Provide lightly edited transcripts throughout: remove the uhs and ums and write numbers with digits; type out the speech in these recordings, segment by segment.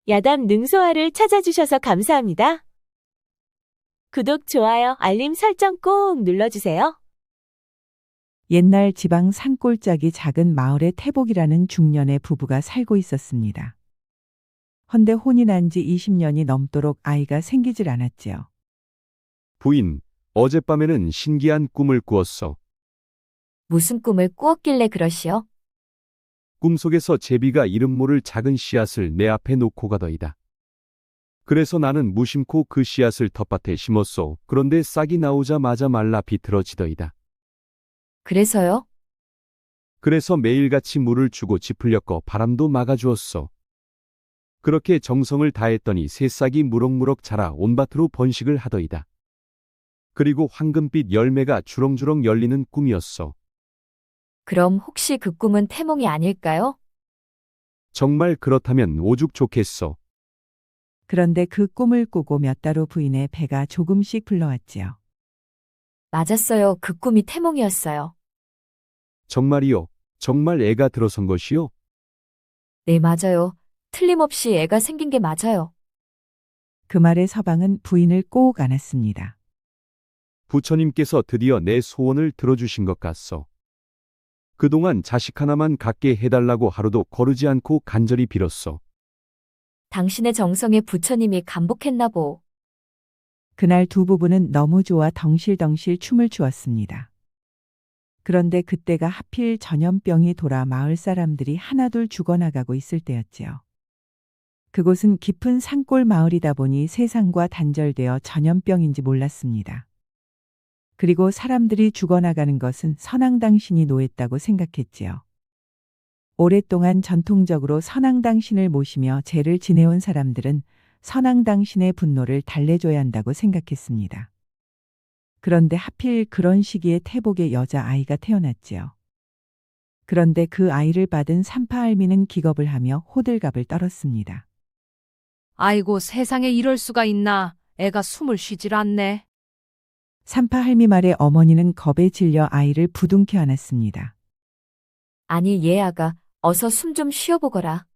야담 능소화를 찾아주셔서 감사합니다. 구독, 좋아요, 알림 설정 꼭 눌러주세요. 옛날 지방 산골짜기 작은 마을에 태복이라는 중년의 부부가 살고 있었습니다. 헌데 혼이 난 지 20년이 넘도록 아이가 생기질 않았지요. 부인, 어젯밤에는 신기한 꿈을 꾸었어. 무슨 꿈을 꾸었길래 그러시오? 꿈속에서 제비가 이름 모를 작은 씨앗을 내 앞에 놓고 가더이다. 그래서 나는 무심코 그 씨앗을 텃밭에 심었소. 그런데 싹이 나오자마자 말라 비틀어지더이다. 그래서요? 그래서 매일같이 물을 주고 짚을 엮어 바람도 막아주었소. 그렇게 정성을 다했더니 새싹이 무럭무럭 자라 온 밭으로 번식을 하더이다. 그리고 황금빛 열매가 주렁주렁 열리는 꿈이었소. 그럼 혹시 그 꿈은 태몽이 아닐까요? 정말 그렇다면 오죽 좋겠소. 그런데 그 꿈을 꾸고 몇 달 후 부인의 배가 조금씩 불러왔지요. 맞았어요. 그 꿈이 태몽이었어요. 정말이요? 정말 애가 들어선 것이요? 네, 맞아요. 틀림없이 애가 생긴 게 맞아요. 그 말에 서방은 부인을 꼭 안았습니다. 부처님께서 드디어 내 소원을 들어주신 것 같소. 그동안 자식 하나만 갖게 해달라고 하루도 거르지 않고 간절히 빌었소. 당신의 정성에 부처님이 감복했나 보. 그날 두 부부는 너무 좋아 덩실덩실 춤을 추었습니다. 그런데 그때가 하필 전염병이 돌아 마을 사람들이 하나둘 죽어나가고 있을 때였지요. 그곳은 깊은 산골 마을이다 보니 세상과 단절되어 전염병인지 몰랐습니다. 그리고 사람들이 죽어나가는 것은 선왕당신이 노했다고 생각했지요. 오랫동안 전통적으로 선왕당신을 모시며 제를 지내온 사람들은 선왕당신의 분노를 달래줘야 한다고 생각했습니다. 그런데 하필 그런 시기에 태복의 여자아이가 태어났지요. 그런데 그 아이를 받은 산파할미는 기겁을 하며 호들갑을 떨었습니다. 아이고, 세상에 이럴 수가 있나. 애가 숨을 쉬질 않네. 산파할미 말에 어머니는 겁에 질려 아이를 부둥켜 안았습니다. 아니, 얘 아가, 어서 숨 좀 쉬어보거라.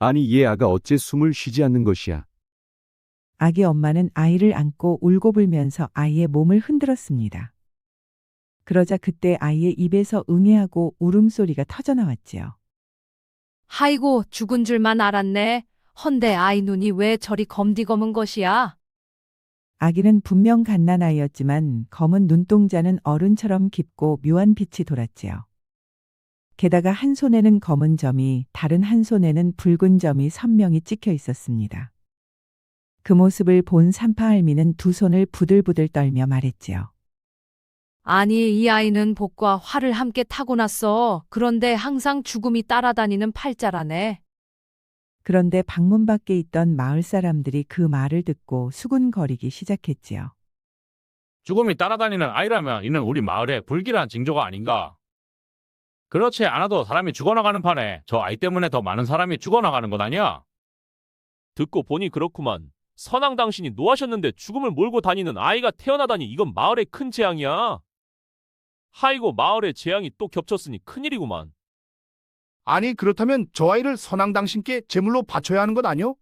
아니 얘 아가 어째 숨을 쉬지 않는 것이야. 아기 엄마는 아이를 안고 울고불면서 아이의 몸을 흔들었습니다. 그러자 그때 아이의 입에서 응애하고 울음소리가 터져나왔지요. 아이고, 죽은 줄만 알았네. 헌데 아이 눈이 왜 저리 검디검은 것이야? 아기는 분명 갓난아이였지만 검은 눈동자는 어른처럼 깊고 묘한 빛이 돌았지요. 게다가 한 손에는 검은 점이, 다른 한 손에는 붉은 점이 선명히 찍혀 있었습니다. 그 모습을 본 산파할미는 두 손을 부들부들 떨며 말했지요. 아니, 이 아이는 복과 화를 함께 타고났어. 그런데 항상 죽음이 따라다니는 팔자라네. 그런데 방문 밖에 있던 마을 사람들이 그 말을 듣고 수군거리기 시작했지요. 죽음이 따라다니는 아이라면 이는 우리 마을의 불길한 징조가 아닌가. 그렇지 않아도 사람이 죽어나가는 판에 저 아이 때문에 더 많은 사람이 죽어나가는 것 아니야? 듣고 보니 그렇구만. 선왕 당신이 노하셨는데 죽음을 몰고 다니는 아이가 태어나다니 이건 마을의 큰 재앙이야. 하이고 마을의 재앙이 또 겹쳤으니 큰일이구만. 아니 그렇다면 저 아이를 선왕당신께 제물로 바쳐야 하는 것 아니오?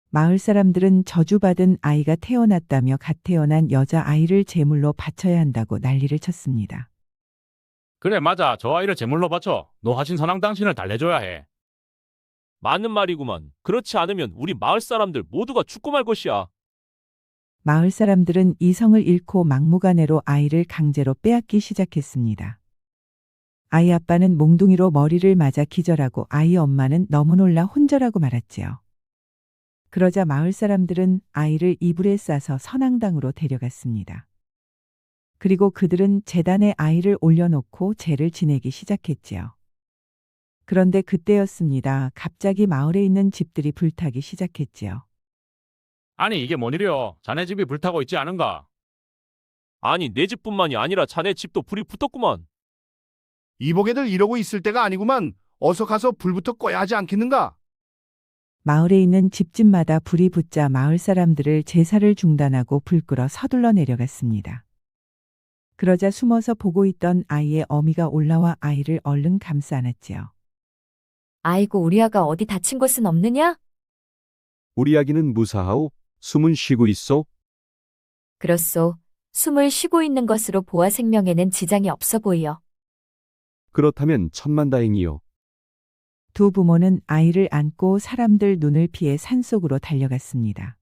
마을 사람들은 저주받은 아이가 태어났다며 갓 태어난 여자아이를 제물로 바쳐야 한다고 난리를 쳤습니다. 그래 맞아 저 아이를 제물로 바쳐 노하신 선왕 당신을 달래줘야 해. 맞는 말이구만. 그렇지 않으면 우리 마을 사람들 모두가 죽고 말 것이야. 마을 사람들은 이성을 잃고 막무가내로 아이를 강제로 빼앗기 시작했습니다. 아이 아빠는 몽둥이로 머리를 맞아 기절하고 아이 엄마는 너무 놀라 혼절하고 말았지요. 그러자 마을 사람들은 아이를 이불에 싸서 선왕당으로 데려갔습니다. 그리고 그들은 제단에 아이를 올려놓고 제를 지내기 시작했지요. 그런데 그때였습니다. 갑자기 마을에 있는 집들이 불타기 시작했지요. 아니 이게 뭔 일이오? 자네 집이 불타고 있지 않은가? 아니 내 집뿐만이 아니라 자네 집도 불이 붙었구만. 이보게들 이러고 있을 때가 아니구만. 어서 가서 불부터 꺼야 하지 않겠는가? 마을에 있는 집집마다 불이 붙자 마을 사람들을 제사를 중단하고 불 끄러 서둘러 내려갔습니다. 그러자 숨어서 보고 있던 아이의 어미가 올라와 아이를 얼른 감싸 안았지요. 아이고, 우리 아가 어디 다친 곳은 없느냐? 우리 아기는 무사하오? 숨은 쉬고 있어? 그렇소. 숨을 쉬고 있는 것으로 보아 생명에는 지장이 없어 보이어. 그렇다면 천만다행이요. 두 부모는 아이를 안고 사람들 눈을 피해 산속으로 달려갔습니다.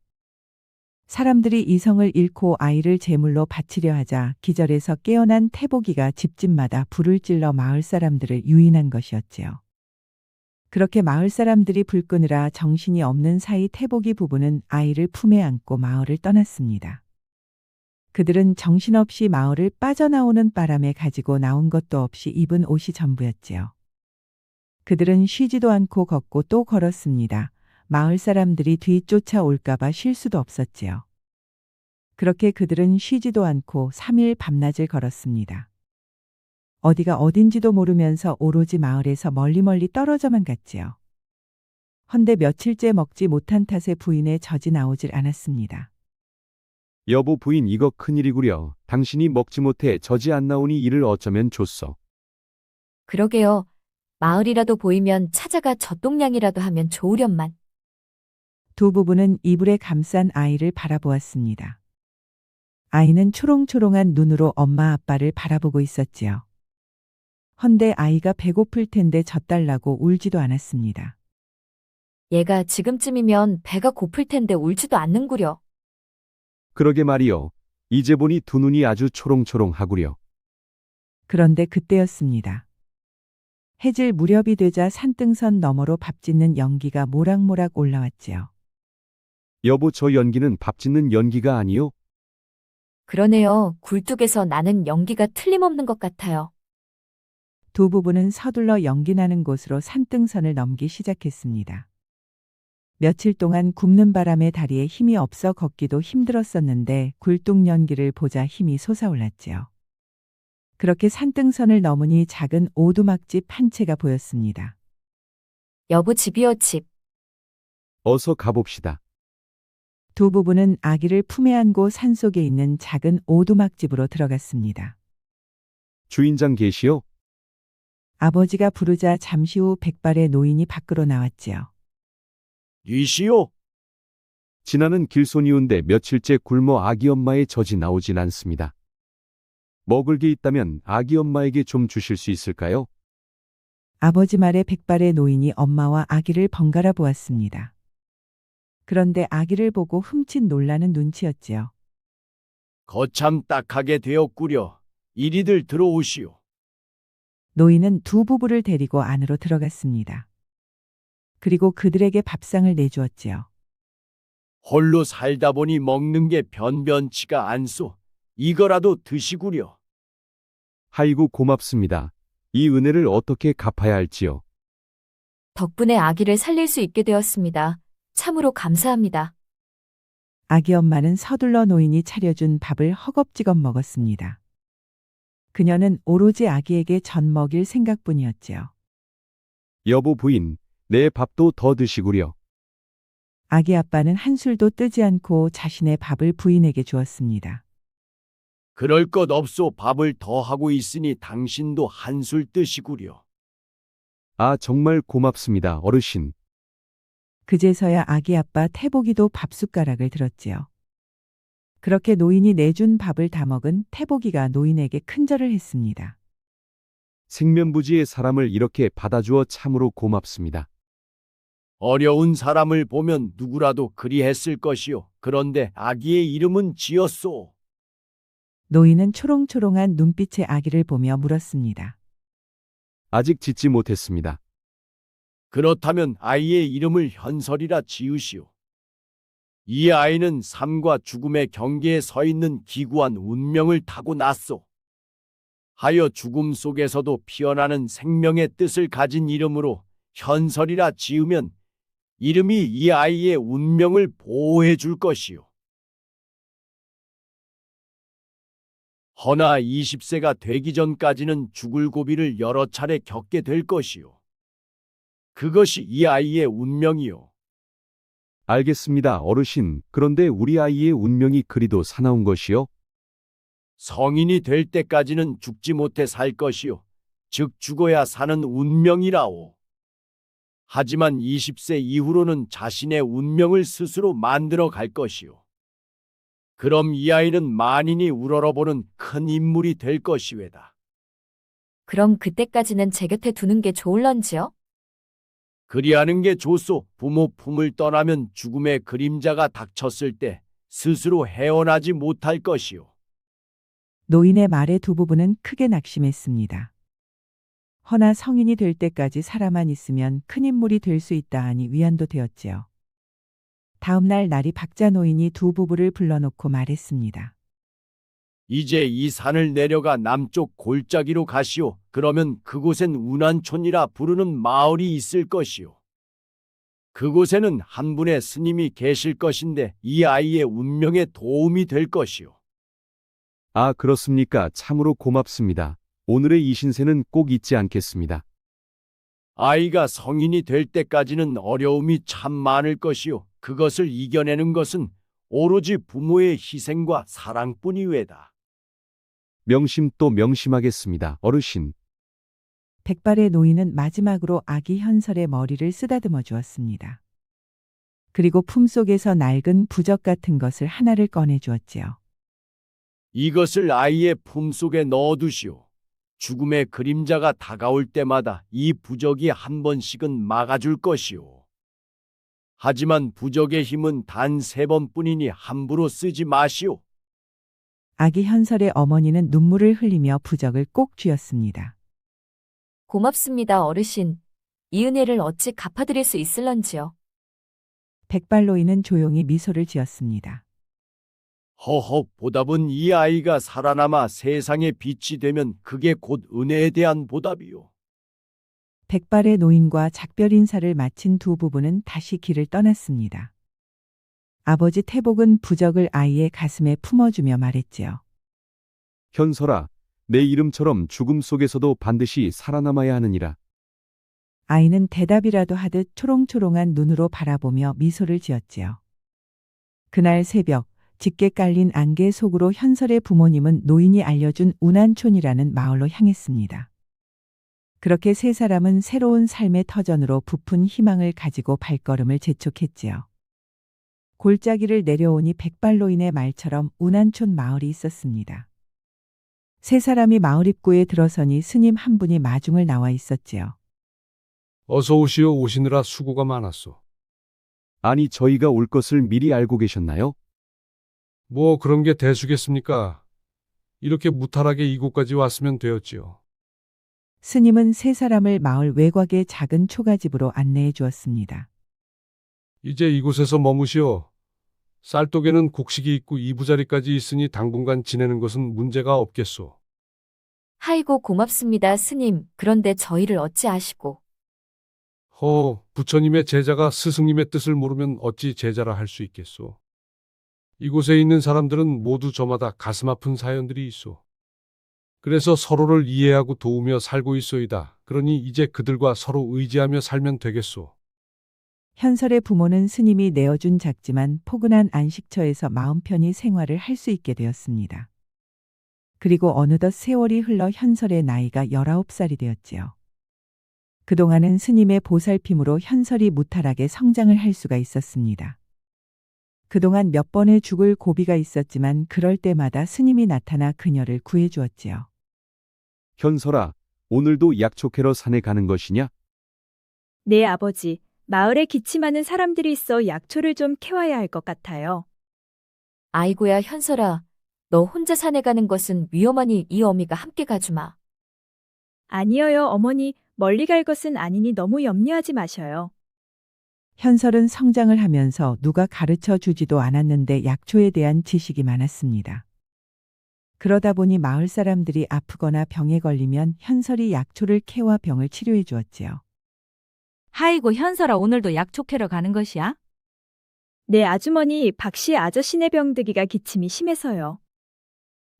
사람들이 이성을 잃고 아이를 제물로 바치려 하자 기절에서 깨어난 태복이가 집집마다 불을 찔러 마을 사람들을 유인한 것이었지요. 그렇게 마을 사람들이 불 끄느라 정신이 없는 사이 태복이 부부는 아이를 품에 안고 마을을 떠났습니다. 그들은 정신없이 마을을 빠져나오는 바람에 가지고 나온 것도 없이 입은 옷이 전부였지요. 그들은 쉬지도 않고 걷고 또 걸었습니다. 마을 사람들이 뒤쫓아올까봐 쉴 수도 없었지요. 그렇게 그들은 쉬지도 않고 3일 밤낮을 걸었습니다. 어디가 어딘지도 모르면서 오로지 마을에서 멀리 떨어져만 갔지요. 헌데 며칠째 먹지 못한 탓에 부인의 젖이 나오질 않았습니다. 여보 부인 이거 큰일이구려. 당신이 먹지 못해 젖이 안 나오니 이를 어쩌면 좋소. 그러게요. 마을이라도 보이면 찾아가 젖동량이라도 하면 좋으련만. 두 부부는 이불에 감싼 아이를 바라보았습니다. 아이는 초롱초롱한 눈으로 엄마 아빠를 바라보고 있었지요. 헌데 아이가 배고플 텐데 젖 달라고 울지도 않았습니다. 얘가 지금쯤이면 배가 고플 텐데 울지도 않는구려. 그러게 말이요. 이제 보니 두 눈이 아주 초롱초롱하구려. 그런데 그때였습니다. 해질 무렵이 되자 산등선 너머로 밥 짓는 연기가 모락모락 올라왔지요. 여보 저 연기는 밥 짓는 연기가 아니요? 그러네요. 굴뚝에서 나는 연기가 틀림없는 것 같아요. 두 부부는 서둘러 연기 나는 곳으로 산등선을 넘기 시작했습니다. 며칠 동안 굽는 바람에 다리에 힘이 없어 걷기도 힘들었었는데 굴뚝 연기를 보자 힘이 솟아올랐지요. 그렇게 산등선을 넘으니 작은 오두막집 한 채가 보였습니다. 여보 집이여 집. 어서 가봅시다. 두 부부는 아기를 품에 안고 산속에 있는 작은 오두막집으로 들어갔습니다. 주인장 계시오? 아버지가 부르자 잠시 후 백발의 노인이 밖으로 나왔지요. 니시오? 지나는 길손이온데 며칠째 굶어 아기 엄마의 젖이 나오진 않습니다. 먹을 게 있다면 아기 엄마에게 좀 주실 수 있을까요? 아버지 말에 백발의 노인이 엄마와 아기를 번갈아 보았습니다. 그런데 아기를 보고 흠칫 놀라는 눈치였지요. 거참 딱하게 되었구려. 이리들 들어오시오. 노인은 두 부부를 데리고 안으로 들어갔습니다. 그리고 그들에게 밥상을 내주었지요. 홀로 살다 보니 먹는 게 변변치가 않소. 이거라도 드시구려. 아이고 고맙습니다. 이 은혜를 어떻게 갚아야 할지요? 덕분에 아기를 살릴 수 있게 되었습니다. 참으로 감사합니다. 아기 엄마는 서둘러 노인이 차려준 밥을 허겁지겁 먹었습니다. 그녀는 오로지 아기에게 젖 먹일 생각뿐이었지요. 여보 부인, 내 밥도 더 드시구려. 아기 아빠는 한술도 뜨지 않고 자신의 밥을 부인에게 주었습니다. 그럴 것 없소. 밥을 더 하고 있으니 당신도 한술 뜨시구려. 아 정말 고맙습니다 어르신. 그제서야 아기 아빠 태복이도 밥숟가락을 들었지요. 그렇게 노인이 내준 밥을 다 먹은 태복이가 노인에게 큰절을 했습니다. 생면부지의 사람을 이렇게 받아주어 참으로 고맙습니다. 어려운 사람을 보면 누구라도 그리했을 것이요. 그런데 아기의 이름은 지었소. 노인은 초롱초롱한 눈빛의 아기를 보며 물었습니다. 아직 짓지 못했습니다. 그렇다면 아이의 이름을 현설이라 지으시오. 이 아이는 삶과 죽음의 경계에 서 있는 기구한 운명을 타고났소. 하여 죽음 속에서도 피어나는 생명의 뜻을 가진 이름으로 현설이라 지으면 이름이 이 아이의 운명을 보호해 줄 것이요. 허나 20세가 되기 전까지는 죽을 고비를 여러 차례 겪게 될 것이요. 그것이 이 아이의 운명이요. 알겠습니다 어르신. 그런데 우리 아이의 운명이 그리도 사나운 것이요? 성인이 될 때까지는 죽지 못해 살 것이요. 즉 죽어야 사는 운명이라오. 하지만 20세 이후로는 자신의 운명을 스스로 만들어 갈 것이요. 그럼 이 아이는 만인이 우러러보는 큰 인물이 될 것이외다. 그럼 그때까지는 제 곁에 두는 게 좋을런지요? 그리하는 게 좋소. 부모 품을 떠나면 죽음의 그림자가 닥쳤을 때 스스로 헤어나지 못할 것이요. 노인의 말에 두 부부는 크게 낙심했습니다. 허나 성인이 될 때까지 살아만 있으면 큰 인물이 될 수 있다 하니 위안도 되었지요. 다음 날 날이 박자 노인이 두 부부를 불러놓고 말했습니다. 이제 이 산을 내려가 남쪽 골짜기로 가시오. 그러면 그곳엔 운한촌이라 부르는 마을이 있을 것이오. 그곳에는 한 분의 스님이 계실 것인데 이 아이의 운명에 도움이 될 것이오. 아, 그렇습니까? 참으로 고맙습니다. 오늘의 이 신세는 꼭 잊지 않겠습니다. 아이가 성인이 될 때까지는 어려움이 참 많을 것이오. 그것을 이겨내는 것은 오로지 부모의 희생과 사랑뿐이외다. 명심 또 명심하겠습니다, 어르신. 백발의 노인은 마지막으로 아기 현설의 머리를 쓰다듬어 주었습니다. 그리고 품속에서 낡은 부적 같은 것을 하나를 꺼내 주었지요. 이것을 아이의 품속에 넣어두시오. 죽음의 그림자가 다가올 때마다 이 부적이 한 번씩은 막아줄 것이오. 하지만 부적의 힘은 단 3번뿐이니 함부로 쓰지 마시오. 아기 현설의 어머니는 눈물을 흘리며 부적을 꼭 쥐었습니다. 고맙습니다, 어르신. 이 은혜를 어찌 갚아드릴 수 있을런지요? 백발 노인은 조용히 미소를 지었습니다. 허허, 보답은 이 아이가 살아남아 세상의 빛이 되면 그게 곧 은혜에 대한 보답이요. 백발의 노인과 작별 인사를 마친 두 부부는 다시 길을 떠났습니다. 아버지 태복은 부적을 아이의 가슴에 품어주며 말했지요. 현설아, 내 이름처럼 죽음 속에서도 반드시 살아남아야 하느니라. 아이는 대답이라도 하듯 초롱초롱한 눈으로 바라보며 미소를 지었지요. 그날 새벽, 짙게 깔린 안개 속으로 현설의 부모님은 노인이 알려준 운한촌이라는 마을로 향했습니다. 그렇게 세 사람은 새로운 삶의 터전으로 부푼 희망을 가지고 발걸음을 재촉했지요. 골짜기를 내려오니 백발노인의 말처럼 운한촌 마을이 있었습니다. 세 사람이 마을 입구에 들어서니 스님 한 분이 마중을 나와 있었지요. 어서 오시오. 오시느라 수고가 많았소. 아니, 저희가 올 것을 미리 알고 계셨나요? 뭐 그런 게 대수겠습니까? 이렇게 무탈하게 이곳까지 왔으면 되었지요. 스님은 세 사람을 마을 외곽의 작은 초가집으로 안내해 주었습니다. 이제 이곳에서 머무시오. 쌀독에는 곡식이 있고 이부자리까지 있으니 당분간 지내는 것은 문제가 없겠소. 아이고 고맙습니다, 스님. 그런데 저희를 어찌 아시고. 부처님의 제자가 스승님의 뜻을 모르면 어찌 제자라 할 수 있겠소. 이곳에 있는 사람들은 모두 저마다 가슴 아픈 사연들이 있소. 그래서 서로를 이해하고 도우며 살고 있소이다. 그러니 이제 그들과 서로 의지하며 살면 되겠소. 현설의 부모는 스님이 내어준 작지만 포근한 안식처에서 마음 편히 생활을 할 수 있게 되었습니다. 그리고 어느덧 세월이 흘러 현설의 나이가 19살이 되었지요. 그동안은 스님의 보살핌으로 현설이 무탈하게 성장을 할 수가 있었습니다. 그동안 몇 번의 죽을 고비가 있었지만 그럴 때마다 스님이 나타나 그녀를 구해주었지요. 현설아, 오늘도 약초캐러 산에 가는 것이냐? 네, 아버지. 마을에 기침하는 사람들이 있어 약초를 좀 캐와야 할 것 같아요. 아이고야, 현설아. 너 혼자 산에 가는 것은 위험하니 이 어미가 함께 가주마. 아니어요, 어머니. 멀리 갈 것은 아니니 너무 염려하지 마셔요. 현설은 성장을 하면서 누가 가르쳐 주지도 않았는데 약초에 대한 지식이 많았습니다. 그러다 보니 마을 사람들이 아프거나 병에 걸리면 현설이 약초를 캐와 병을 치료해 주었지요. 하이고 현설아, 오늘도 약초 캐러 가는 것이야? 네, 아주머니 박씨 아저씨네 병드기가 기침이 심해서요.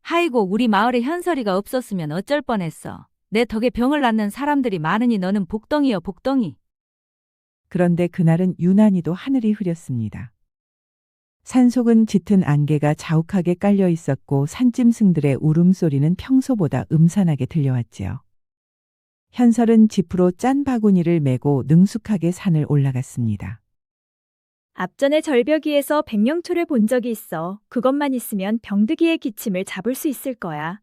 하이고 우리 마을에 현설이가 없었으면 어쩔 뻔했어. 내 덕에 병을 낫는 사람들이 많으니 너는 복덩이여 복덩이. 그런데 그날은 유난히도 하늘이 흐렸습니다. 산속은 짙은 안개가 자욱하게 깔려 있었고 산짐승들의 울음소리는 평소보다 음산하게 들려왔지요. 현설은 지프로 짠 바구니를 메고 능숙하게 산을 올라갔습니다. 앞전에 절벽 위에서 백령초를 본 적이 있어. 그것만 있으면 병드기의 기침을 잡을 수 있을 거야.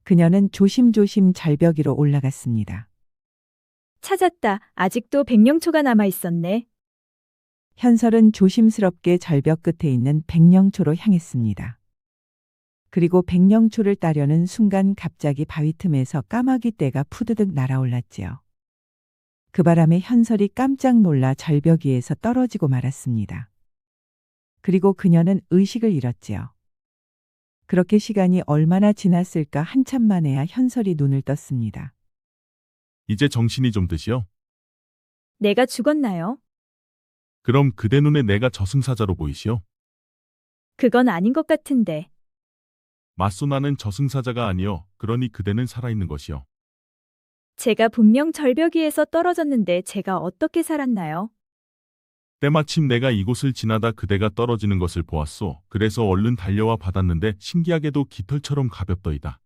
그녀는 조심조심 절벽 위로 올라갔습니다. 찾았다. 아직도 백령초가 남아 있었네. 현설은 조심스럽게 절벽 끝에 있는 백령초로 향했습니다. 그리고 백령초를 따려는 순간 갑자기 바위 틈에서 까마귀 떼가 푸드득 날아올랐지요. 그 바람에 현설이 깜짝 놀라 절벽 위에서 떨어지고 말았습니다. 그리고 그녀는 의식을 잃었지요. 그렇게 시간이 얼마나 지났을까 한참 만에야 현설이 눈을 떴습니다. 이제 정신이 좀 드시오. 내가 죽었나요? 그럼 그대 눈에 내가 저승사자로 보이시오? 그건 아닌 것 같은데. 맞소 나는 저승사자가 아니오. 그러니 그대는 살아있는 것이오. 제가 분명 절벽 위에서 떨어졌는데 제가 어떻게 살았나요? 때마침 내가 이곳을 지나다 그대가 떨어지는 것을 보았소. 그래서 얼른 달려와 받았는데 신기하게도 깃털처럼 가볍더이다.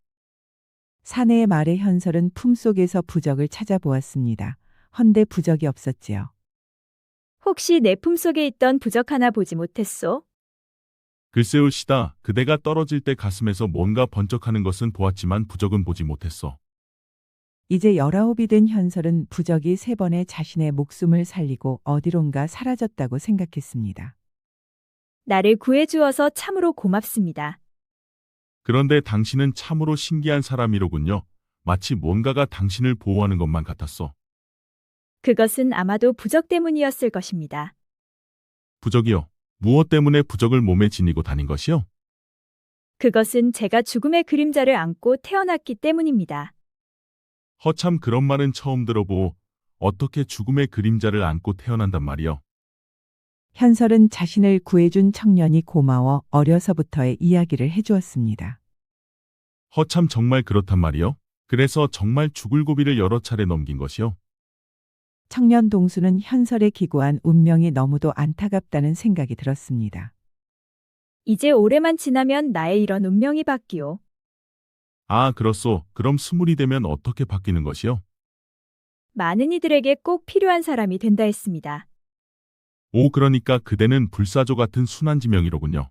사내의 말에 현설은 품속에서 부적을 찾아보았습니다. 헌데 부적이 없었지요. 혹시 내 품속에 있던 부적 하나 보지 못했소? 글쎄올시다. 그대가 떨어질 때 가슴에서 뭔가 번쩍하는 것은 보았지만 부적은 보지 못했소. 이제 19이 된 현설은 부적이 3번의 자신의 목숨을 살리고 어디론가 사라졌다고 생각했습니다. 나를 구해주어서 참으로 고맙습니다. 그런데 당신은 참으로 신기한 사람이로군요. 마치 뭔가가 당신을 보호하는 것만 같았소. 그것은 아마도 부적 때문이었을 것입니다. 부적이요? 무엇 때문에 부적을 몸에 지니고 다닌 것이요? 그것은 제가 죽음의 그림자를 안고 태어났기 때문입니다. 허참 그런 말은 처음 들어보오. 어떻게 죽음의 그림자를 안고 태어난단 말이요? 현설은 자신을 구해준 청년이 고마워 어려서부터의 이야기를 해주었습니다. 허참 정말 그렇단 말이요? 그래서 정말 죽을 고비를 여러 차례 넘긴 것이요? 청년 동수는 현설의 기구한 운명이 너무도 안타깝다는 생각이 들었습니다. 이제 오래만 지나면 나의 이런 운명이 바뀌오. 아, 그렇소. 그럼 20이 되면 어떻게 바뀌는 것이요? 많은 이들에게 꼭 필요한 사람이 된다 했습니다. 오, 그러니까 그대는 불사조 같은 순한지명이로군요.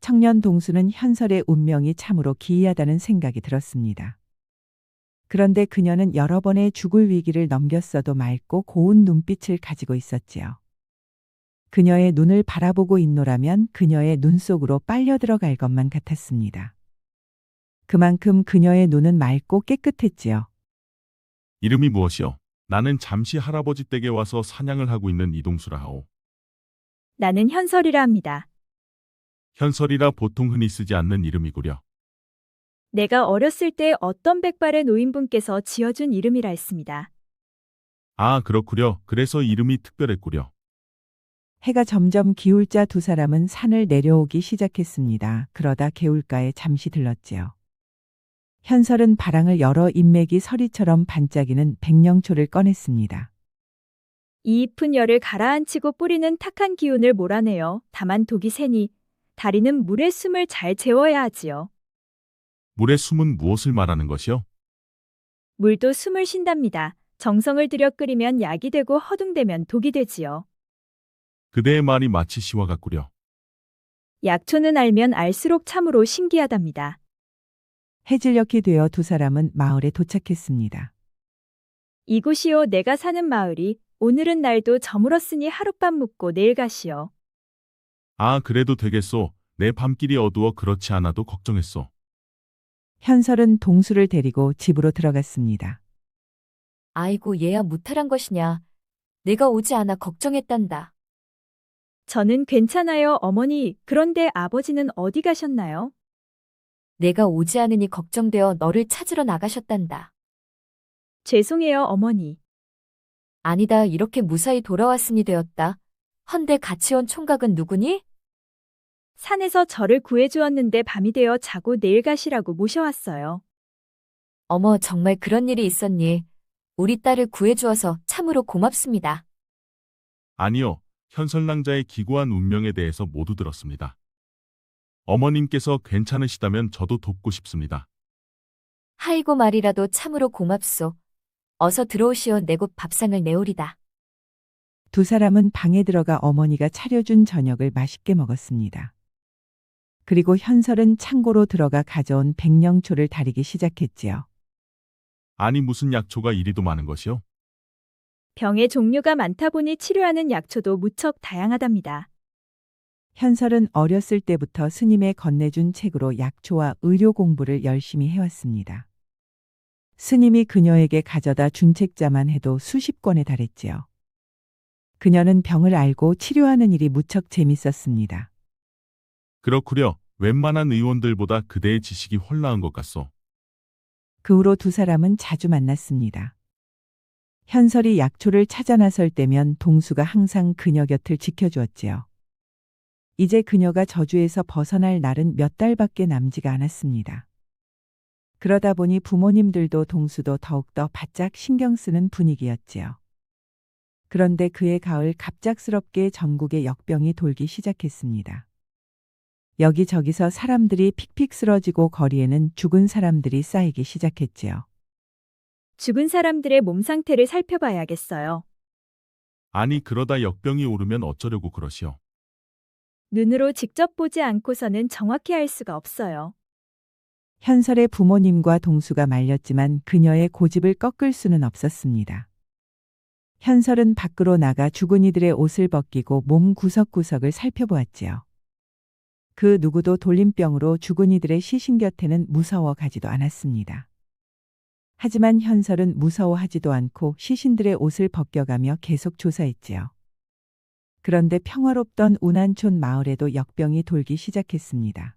청년 동수는 현설의 운명이 참으로 기이하다는 생각이 들었습니다. 그런데 그녀는 여러 번의 죽을 위기를 넘겼어도 맑고 고운 눈빛을 가지고 있었지요. 그녀의 눈을 바라보고 있노라면 그녀의 눈 속으로 빨려 들어갈 것만 같았습니다. 그만큼 그녀의 눈은 맑고 깨끗했지요. 이름이 무엇이요? 나는 잠시 할아버지 댁에 와서 사냥을 하고 있는 이동수라 하오. 나는 현설이라 합니다. 현설이라 보통 흔히 쓰지 않는 이름이구려. 내가 어렸을 때 어떤 백발의 노인분께서 지어준 이름이라 했습니다. 아, 그렇구려. 그래서 이름이 특별했구려. 해가 점점 기울자 두 사람은 산을 내려오기 시작했습니다. 그러다 개울가에 잠시 들렀지요. 현설은 바랑을 열어 인맥이 서리처럼 반짝이는 백령초를 꺼냈습니다. 이 잎은 열을 가라앉히고 뿌리는 탁한 기운을 몰아내어 다만 독이 새니 다리는 물의 숨을 잘 재워야 하지요. 물의 숨은 무엇을 말하는 것이요? 물도 숨을 쉰답니다. 정성을 들여 끓이면 약이 되고 허둥대면 독이 되지요. 그대의 말이 마치 시와 같구려. 약초는 알면 알수록 참으로 신기하답니다. 해질녘이 되어 두 사람은 마을에 도착했습니다. 이곳이요 내가 사는 마을이. 오늘은 날도 저물었으니 하룻밤 묵고 내일 가시오. 아, 그래도 되겠소. 내 밤길이 어두워 그렇지 않아도 걱정했소. 현설은 동수를 데리고 집으로 들어갔습니다. 아이고 얘야 무탈한 것이냐. 내가 오지 않아 걱정했단다. 저는 괜찮아요, 어머니. 그런데 아버지는 어디 가셨나요? 내가 오지 않으니 걱정되어 너를 찾으러 나가셨단다. 죄송해요, 어머니. 아니다 이렇게 무사히 돌아왔으니 되었다. 헌데 같이 온 총각은 누구니? 산에서 저를 구해주었는데 밤이 되어 자고 내일 가시라고 모셔왔어요. 어머 정말 그런 일이 있었니? 우리 딸을 구해주어서 참으로 고맙습니다. 아니요. 현설낭자의 기구한 운명에 대해서 모두 들었습니다. 어머님께서 괜찮으시다면 저도 돕고 싶습니다. 하이고 말이라도 참으로 고맙소. 어서 들어오시오. 내 곧 밥상을 내오리다. 두 사람은 방에 들어가 어머니가 차려준 저녁을 맛있게 먹었습니다. 그리고 현설은 창고로 들어가 가져온 백령초를 다리기 시작했지요. 아니 무슨 약초가 이리도 많은 것이요? 병의 종류가 많다 보니 치료하는 약초도 무척 다양하답니다. 현설은 어렸을 때부터 스님의 건네준 책으로 약초와 의료 공부를 열심히 해왔습니다. 스님이 그녀에게 가져다 준 책자만 해도 수십 권에 달했지요. 그녀는 병을 알고 치료하는 일이 무척 재밌었습니다. 그렇구려. 웬만한 의원들보다 그대의 지식이 헐나은 것 같소. 그 후로 두 사람은 자주 만났습니다. 현설이 약초를 찾아 나설 때면 동수가 항상 그녀 곁을 지켜주었지요. 이제 그녀가 저주에서 벗어날 날은 몇 달밖에 남지가 않았습니다. 그러다 보니 부모님들도 동수도 더욱더 바짝 신경 쓰는 분위기였지요. 그런데 그해 가을 갑작스럽게 전국에 역병이 돌기 시작했습니다. 여기저기서 사람들이 픽픽 쓰러지고 거리에는 죽은 사람들이 쌓이기 시작했지요. 죽은 사람들의 몸 상태를 살펴봐야겠어요. 아니 그러다 역병이 오르면 어쩌려고 그러시오. 눈으로 직접 보지 않고서는 정확히 알 수가 없어요. 현설의 부모님과 동수가 말렸지만 그녀의 고집을 꺾을 수는 없었습니다. 현설은 밖으로 나가 죽은 이들의 옷을 벗기고 몸 구석구석을 살펴보았지요. 그 누구도 돌림병으로 죽은 이들의 시신 곁에는 무서워 가지도 않았습니다. 하지만 현설은 무서워하지도 않고 시신들의 옷을 벗겨가며 계속 조사했지요. 그런데 평화롭던 운한촌 마을에도 역병이 돌기 시작했습니다.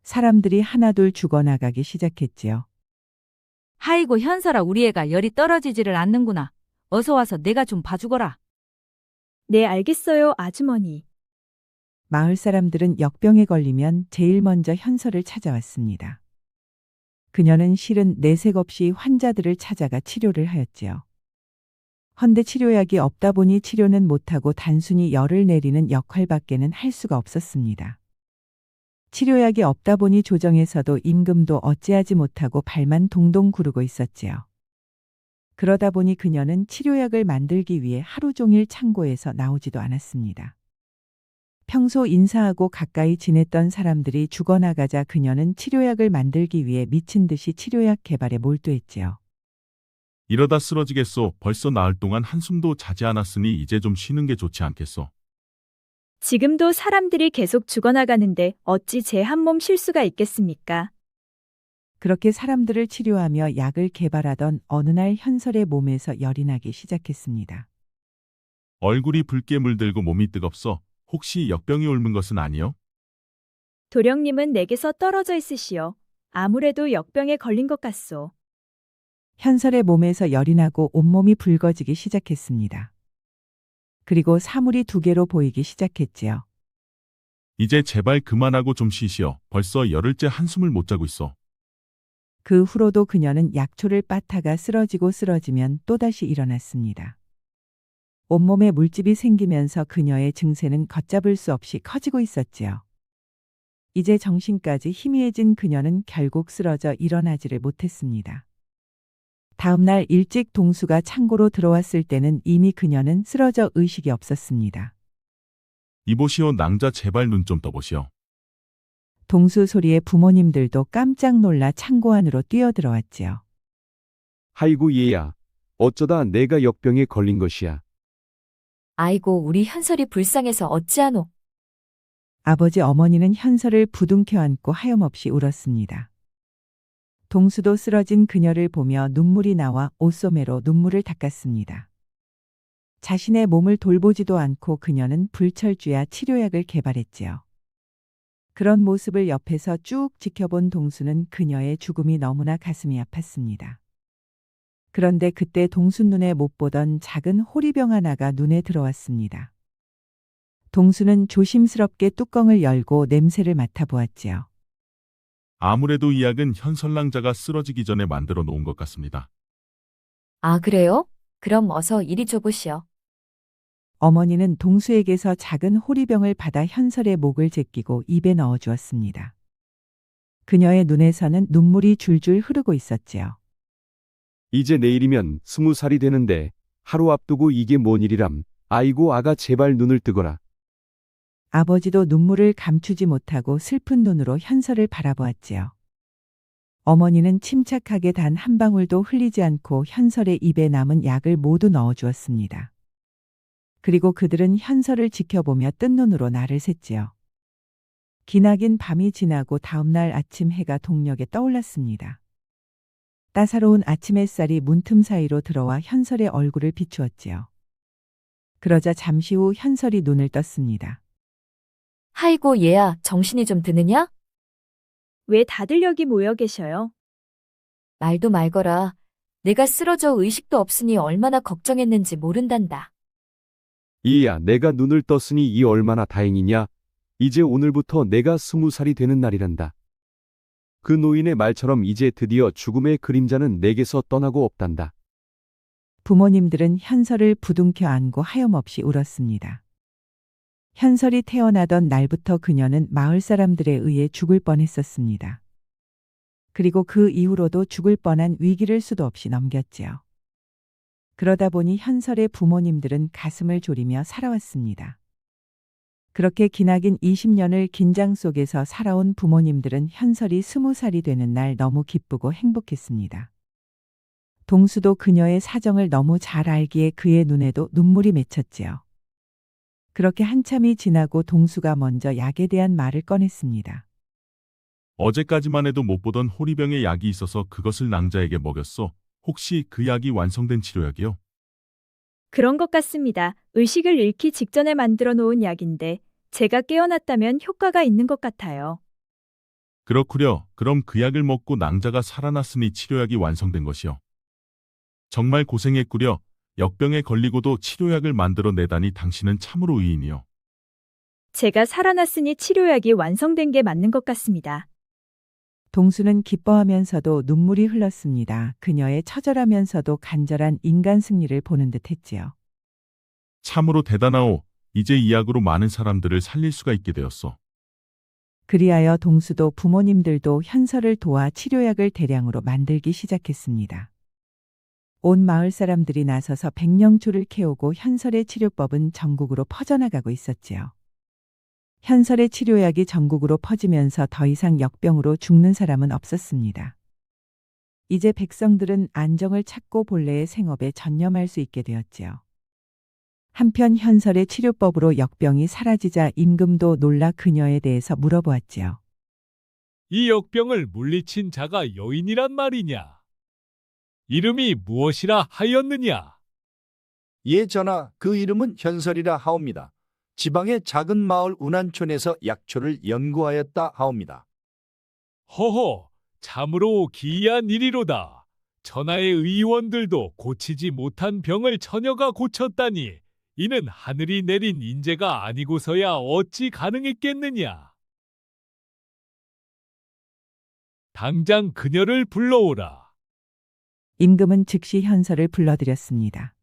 사람들이 하나둘 죽어나가기 시작했지요. 하이고 현설아, 우리 애가 열이 떨어지지를 않는구나. 어서 와서 내가 좀 봐주거라. 네, 알겠어요, 아주머니. 마을 사람들은 역병에 걸리면 제일 먼저 현설을 찾아왔습니다. 그녀는 실은 내색 없이 환자들을 찾아가 치료를 하였지요. 헌데 치료약이 없다 보니 치료는 못하고 단순히 열을 내리는 역할밖에는 할 수가 없었습니다. 치료약이 없다 보니 조정에서도 임금도 어찌하지 못하고 발만 동동 구르고 있었지요. 그러다 보니 그녀는 치료약을 만들기 위해 하루 종일 창고에서 나오지도 않았습니다. 평소 인사하고 가까이 지냈던 사람들이 죽어나가자 그녀는 치료약을 만들기 위해 미친 듯이 치료약 개발에 몰두했지요. 이러다 쓰러지겠소. 벌써 나흘 동안 한숨도 자지 않았으니 이제 좀 쉬는 게 좋지 않겠소. 지금도 사람들이 계속 죽어나가는데 어찌 제 한 몸 쉴 수가 있겠습니까? 그렇게 사람들을 치료하며 약을 개발하던 어느 날 현설의 몸에서 열이 나기 시작했습니다. 얼굴이 붉게 물들고 몸이 뜨겁소. 혹시 역병이 옮은 것은 아니요? 도령님은 내게서 떨어져 있으시오. 아무래도 역병에 걸린 것 같소. 현설의 몸에서 열이 나고 온몸이 붉어지기 시작했습니다. 그리고 사물이 두 개로 보이기 시작했지요. 이제 제발 그만하고 좀 쉬시오. 벌써 열흘째 한숨을 못 자고 있어. 그 후로도 그녀는 약초를 빠타가 쓰러지고 쓰러지면 또다시 일어났습니다. 온몸에 물집이 생기면서 그녀의 증세는 걷잡을 수 없이 커지고 있었지요. 이제 정신까지 희미해진 그녀는 결국 쓰러져 일어나지를 못했습니다. 다음 날 일찍 동수가 창고로 들어왔을 때는 이미 그녀는 쓰러져 의식이 없었습니다. 이보시오 낭자 제발 눈 좀 떠보시오. 동수 소리에 부모님들도 깜짝 놀라 창고 안으로 뛰어들어왔지요. 아이고 얘야, 어쩌다 내가 역병에 걸린 것이야. 아이고 우리 현설이 불쌍해서 어찌하노. 아버지 어머니는 현설을 부둥켜 안고 하염없이 울었습니다. 동수도 쓰러진 그녀를 보며 눈물이 나와 옷소매로 눈물을 닦았습니다. 자신의 몸을 돌보지도 않고 그녀는 불철주야 치료약을 개발했지요. 그런 모습을 옆에서 쭉 지켜본 동수는 그녀의 죽음이 너무나 가슴이 아팠습니다. 그런데 그때 동수 눈에 못 보던 작은 호리병 하나가 눈에 들어왔습니다. 동수는 조심스럽게 뚜껑을 열고 냄새를 맡아보았지요. 아무래도 이 약은 현설낭자가 쓰러지기 전에 만들어 놓은 것 같습니다. 아 그래요? 그럼 어서 이리 줘보시오. 어머니는 동수에게서 작은 호리병을 받아 현설의 목을 제끼고 입에 넣어 주었습니다. 그녀의 눈에서는 눈물이 줄줄 흐르고 있었지요. 이제 내일이면 20살이 되는데 하루 앞두고 이게 뭔 일이람. 아이고 아가 제발 눈을 뜨거라. 아버지도 눈물을 감추지 못하고 슬픈 눈으로 현설을 바라보았지요. 어머니는 침착하게 단 한 방울도 흘리지 않고 현설의 입에 남은 약을 모두 넣어주었습니다. 그리고 그들은 현설을 지켜보며 뜬 눈으로 날을 샜지요. 기나긴 밤이 지나고 다음날 아침 해가 동력에 떠올랐습니다. 따사로운 아침 햇살이 문틈 사이로 들어와 현설의 얼굴을 비추었지요. 그러자 잠시 후 현설이 눈을 떴습니다. 아이고 얘야, 정신이 좀 드느냐? 왜 다들 여기 모여 계셔요? 말도 말거라. 내가 쓰러져 의식도 없으니 얼마나 걱정했는지 모른단다. 이야 내가 눈을 떴으니 이 얼마나 다행이냐. 이제 오늘부터 내가 20살이 되는 날이란다. 그 노인의 말처럼 이제 드디어 죽음의 그림자는 내게서 떠나고 없단다. 부모님들은 현설을 부둥켜 안고 하염없이 울었습니다. 현설이 태어나던 날부터 그녀는 마을 사람들에 의해 죽을 뻔했었습니다. 그리고 그 이후로도 죽을 뻔한 위기를 수도 없이 넘겼지요. 그러다 보니 현설의 부모님들은 가슴을 졸이며 살아왔습니다. 그렇게 기나긴 20년을 긴장 속에서 살아온 부모님들은 현설이 20살이 되는 날 너무 기쁘고 행복했습니다. 동수도 그녀의 사정을 너무 잘 알기에 그의 눈에도 눈물이 맺혔지요. 그렇게 한참이 지나고 동수가 먼저 약에 대한 말을 꺼냈습니다. 어제까지만 해도 못 보던 호리병에 약이 있어서 그것을 낭자에게 먹였소. 혹시 그 약이 완성된 치료약이요? 그런 것 같습니다. 의식을 잃기 직전에 만들어 놓은 약인데 제가 깨어났다면 효과가 있는 것 같아요. 그렇구려. 그럼 그 약을 먹고 낭자가 살아났으니 치료약이 완성된 것이요. 정말 고생했구려. 역병에 걸리고도 치료약을 만들어 내다니 당신은 참으로 의인이요. 제가 살아났으니 치료약이 완성된 게 맞는 것 같습니다. 동수는 기뻐하면서도 눈물이 흘렀습니다. 그녀의 처절하면서도 간절한 인간 승리를 보는 듯 했지요. 참으로 대단하오. 이제 이 약으로 많은 사람들을 살릴 수가 있게 되었소. 그리하여 동수도 부모님들도 현설을 도와 치료약을 대량으로 만들기 시작했습니다. 온 마을 사람들이 나서서 백령초를 캐오고 현설의 치료법은 전국으로 퍼져나가고 있었지요. 현설의 치료약이 전국으로 퍼지면서 더 이상 역병으로 죽는 사람은 없었습니다. 이제 백성들은 안정을 찾고 본래의 생업에 전념할 수 있게 되었지요. 한편 현설의 치료법으로 역병이 사라지자 임금도 놀라 그녀에 대해서 물어보았지요. 이 역병을 물리친 자가 여인이란 말이냐? 이름이 무엇이라 하였느냐? 예, 전하, 그 이름은 현설이라 하옵니다. 지방의 작은 마을 운한촌에서 약초를 연구하였다 하옵니다. 허허, 참으로 기이한 일이로다. 전하의 의원들도 고치지 못한 병을 처녀가 고쳤다니 이는 하늘이 내린 인재가 아니고서야 어찌 가능했겠느냐? 당장 그녀를 불러오라. 임금은 즉시 현설을 불러들였습니다.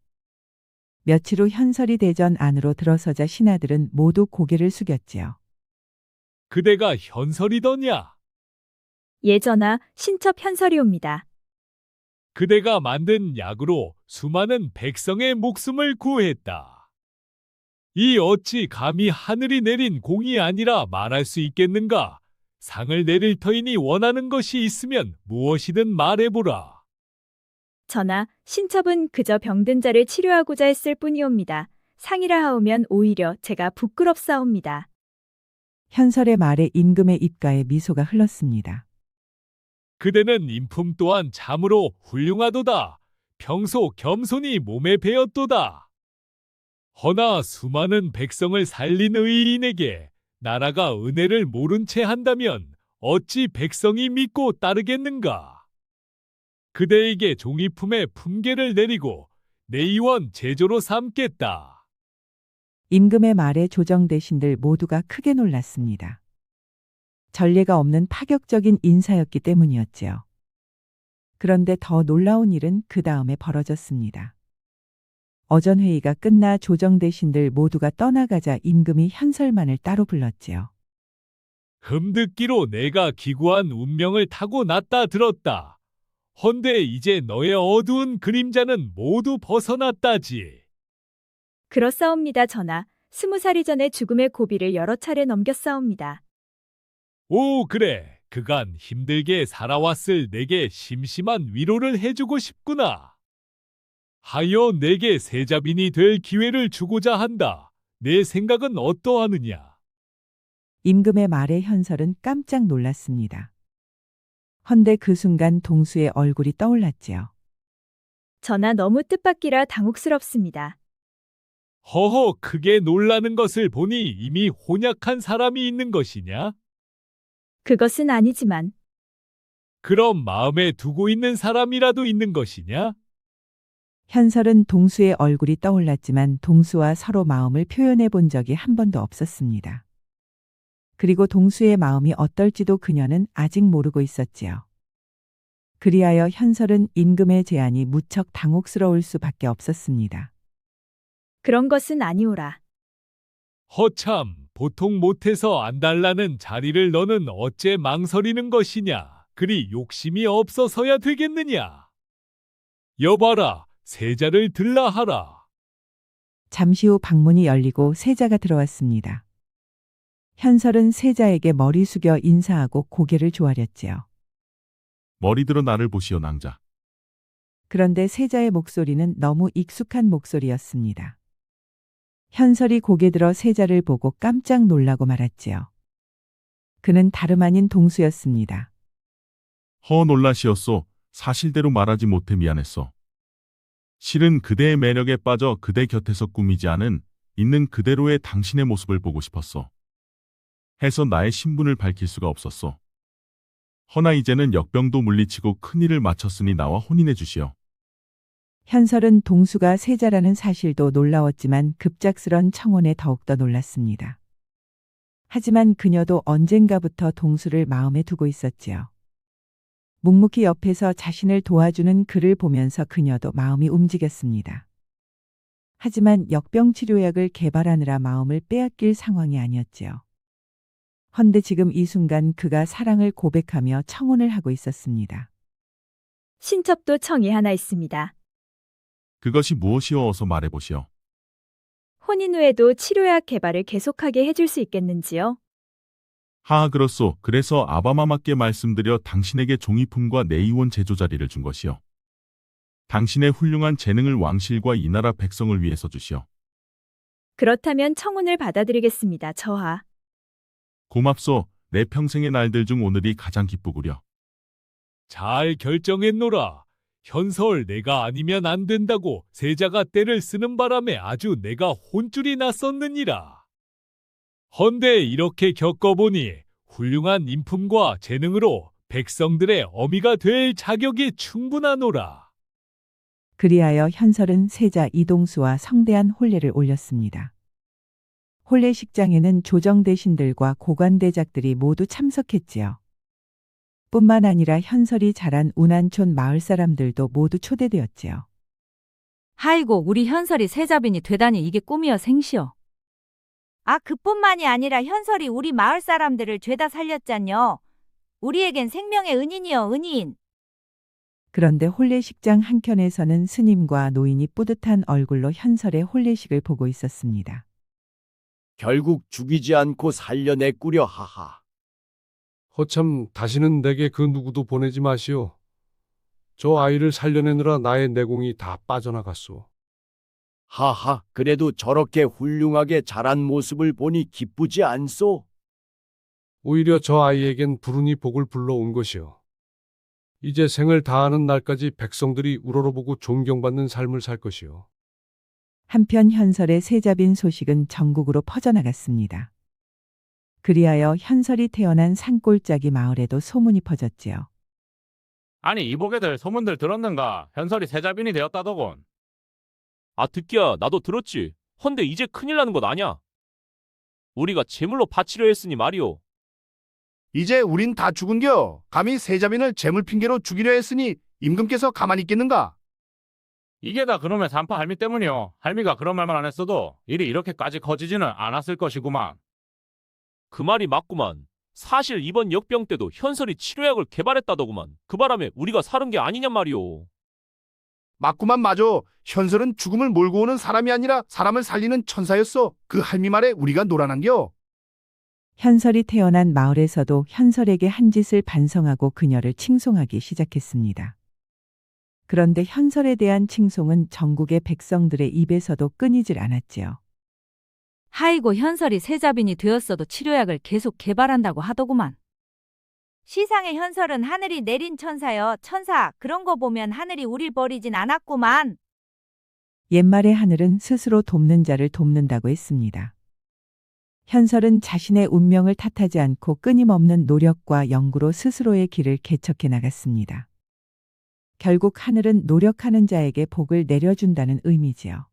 며칠 후 현설이 대전 안으로 들어서자 신하들은 모두 고개를 숙였지요. 그대가 현설이더냐? 예, 전하, 신첩 현설이옵니다. 그대가 만든 약으로 수많은 백성의 목숨을 구했다. 이 어찌 감히 하늘이 내린 공이 아니라 말할 수 있겠는가? 상을 내릴 터이니 원하는 것이 있으면 무엇이든 말해보라. 전하, 신첩은 그저 병든 자를 치료하고자 했을 뿐이옵니다. 상이라 하오면 오히려 제가 부끄럽사옵니다. 현설의 말에 임금의 입가에 미소가 흘렀습니다. 그대는 인품 또한 참으로 훌륭하도다. 평소 겸손히 몸에 배었도다. 허나 수많은 백성을 살린 의인에게 나라가 은혜를 모른 채 한다면 어찌 백성이 믿고 따르겠는가? 그대에게 종이품에 품계를 내리고 내의원 제조로 삼겠다. 임금의 말에 조정대신들 모두가 크게 놀랐습니다. 전례가 없는 파격적인 인사였기 때문이었지요. 그런데 더 놀라운 일은 그 다음에 벌어졌습니다. 어전회의가 끝나 조정대신들 모두가 떠나가자 임금이 현설만을 따로 불렀지요. 흠듣기로 내가 기구한 운명을 타고났다 들었다. 헌데 이제 너의 어두운 그림자는 모두 벗어났다지. 그렇사옵니다, 전하. 20살이 전에 죽음의 고비를 여러 차례 넘겼사옵니다. 오, 그래. 그간 힘들게 살아왔을 내게 심심한 위로를 해주고 싶구나. 하여 내게 세자빈이 될 기회를 주고자 한다. 내 생각은 어떠하느냐? 임금의 말에 현설은 깜짝 놀랐습니다. 헌데 그 순간 동수의 얼굴이 떠올랐지요. 전하, 너무 뜻밖이라 당혹스럽습니다. 허허, 크게 놀라는 것을 보니 이미 혼약한 사람이 있는 것이냐? 그것은 아니지만 그럼 마음에 두고 있는 사람이라도 있는 것이냐? 현설은 동수의 얼굴이 떠올랐지만 동수와 서로 마음을 표현해 본 적이 한 번도 없었습니다. 그리고 동수의 마음이 어떨지도 그녀는 아직 모르고 있었지요. 그리하여 현설은 임금의 제안이 무척 당혹스러울 수밖에 없었습니다. 그런 것은 아니오라. 허참, 보통 못해서 안 달라는 자리를 너는 어째 망설이는 것이냐? 그리 욕심이 없어서야 되겠느냐? 여봐라, 세자를 들라 하라. 잠시 후 방문이 열리고 세자가 들어왔습니다. 현설은 세자에게 머리 숙여 인사하고 고개를 조아렸지요. 머리 들어 나를 보시오 낭자. 그런데 세자의 목소리는 너무 익숙한 목소리였습니다. 현설이 고개 들어 세자를 보고 깜짝 놀라고 말았지요. 그는 다름 아닌 동수였습니다. 허 놀라시었소. 사실대로 말하지 못해 미안했소. 실은 그대의 매력에 빠져 그대 곁에서 꾸미지 않은 있는 그대로의 당신의 모습을 보고 싶었소. 해서 나의 신분을 밝힐 수가 없었소. 허나 이제는 역병도 물리치고 큰일을 마쳤으니 나와 혼인해 주시오. 현설은 동수가 세자라는 사실도 놀라웠지만 급작스런 청혼에 더욱더 놀랐습니다. 하지만 그녀도 언젠가부터 동수를 마음에 두고 있었지요. 묵묵히 옆에서 자신을 도와주는 그를 보면서 그녀도 마음이 움직였습니다. 하지만 역병 치료약을 개발하느라 마음을 빼앗길 상황이 아니었지요. 헌데 지금 이 순간 그가 사랑을 고백하며 청혼을 하고 있었습니다. 신첩도 청이 하나 있습니다. 그것이 무엇이오 어서 말해보시오. 혼인 후에도 치료약 개발을 계속하게 해줄 수 있겠는지요? 하하 그렇소. 그래서 아바마마께 말씀드려 당신에게 종이품과 내이원 제조 자리를 준 것이오. 당신의 훌륭한 재능을 왕실과 이 나라 백성을 위해서 주시오. 그렇다면 청혼을 받아들이겠습니다, 저하. 고맙소. 내 평생의 날들 중 오늘이 가장 기쁘구려. 잘 결정했노라. 현설 내가 아니면 안 된다고 세자가 때를 쓰는 바람에 아주 내가 혼쭐이 났었느니라. 헌데 이렇게 겪어보니 훌륭한 인품과 재능으로 백성들의 어미가 될 자격이 충분하노라. 그리하여 현설은 세자 이동수와 성대한 혼례를 올렸습니다. 혼례식장에는 조정대신들과 고관대작들이 모두 참석했지요. 뿐만 아니라 현설이 자란 운한촌 마을 사람들도 모두 초대되었지요. 하이고 우리 현설이 세자빈이 되다니 이게 꿈이여 생시여. 아, 그뿐만이 아니라 현설이 우리 마을 사람들을 죄다 살렸잖여. 우리에겐 생명의 은인이여 은인. 그런데 혼례식장 한켠에서는 스님과 노인이 뿌듯한 얼굴로 현설의 혼례식을 보고 있었습니다. 결국 죽이지 않고 살려냈구려 하하. 허참 다시는 내게 그 누구도 보내지 마시오. 저 아이를 살려내느라 나의 내공이 다 빠져나갔소. 하하, 그래도 저렇게 훌륭하게 자란 모습을 보니 기쁘지 않소? 오히려 저 아이에겐 불운이 복을 불러온 것이오. 이제 생을 다하는 날까지 백성들이 우러러보고 존경받는 삶을 살 것이오. 한편 현설의 세자빈 소식은 전국으로 퍼져나갔습니다. 그리하여 현설이 태어난 산골짜기 마을에도 소문이 퍼졌지요. 아니 이보게들 소문들 들었는가? 현설이 세자빈이 되었다더군. 아, 듣기야 나도 들었지. 헌데 이제 큰일 나는 것 아냐? 우리가 제물로 바치려 했으니 말이오. 이제 우린 다 죽은겨. 감히 세자빈을 재물 핑계로 죽이려 했으니 임금께서 가만히 있겠는가? 이게 다 그놈의 산파 할미 때문이요. 할미가 그런 말만 안 했어도 일이 이렇게까지 커지지는 않았을 것이구만. 그 말이 맞구만. 사실 이번 역병 때도 현설이 치료약을 개발했다더구만. 그 바람에 우리가 사는 게 아니냔 말이오. 맞구만 맞아. 현설은 죽음을 몰고 오는 사람이 아니라 사람을 살리는 천사였어. 그 할미 말에 우리가 놀아난겨. 현설이 태어난 마을에서도 현설에게 한 짓을 반성하고 그녀를 칭송하기 시작했습니다. 그런데 현설에 대한 칭송은 전국의 백성들의 입에서도 끊이질 않았지요. 하이고 현설이 세자빈이 되었어도 치료약을 계속 개발한다고 하더구만. 시상의 현설은 하늘이 내린 천사여. 천사, 그런 거 보면 하늘이 우릴 버리진 않았구만. 옛말의 하늘은 스스로 돕는 자를 돕는다고 했습니다. 현설은 자신의 운명을 탓하지 않고 끊임없는 노력과 연구로 스스로의 길을 개척해 나갔습니다. 결국 하늘은 노력하는 자에게 복을 내려준다는 의미지요.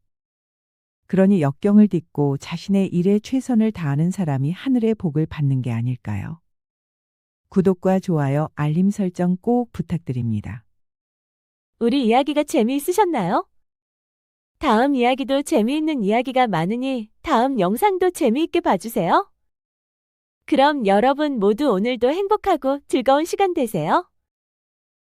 그러니 역경을 딛고 자신의 일에 최선을 다하는 사람이 하늘의 복을 받는 게 아닐까요? 구독과 좋아요, 알림 설정 꼭 부탁드립니다. 우리 이야기가 재미있으셨나요? 다음 이야기도 재미있는 이야기가 많으니 다음 영상도 재미있게 봐주세요. 그럼 여러분 모두 오늘도 행복하고 즐거운 시간 되세요.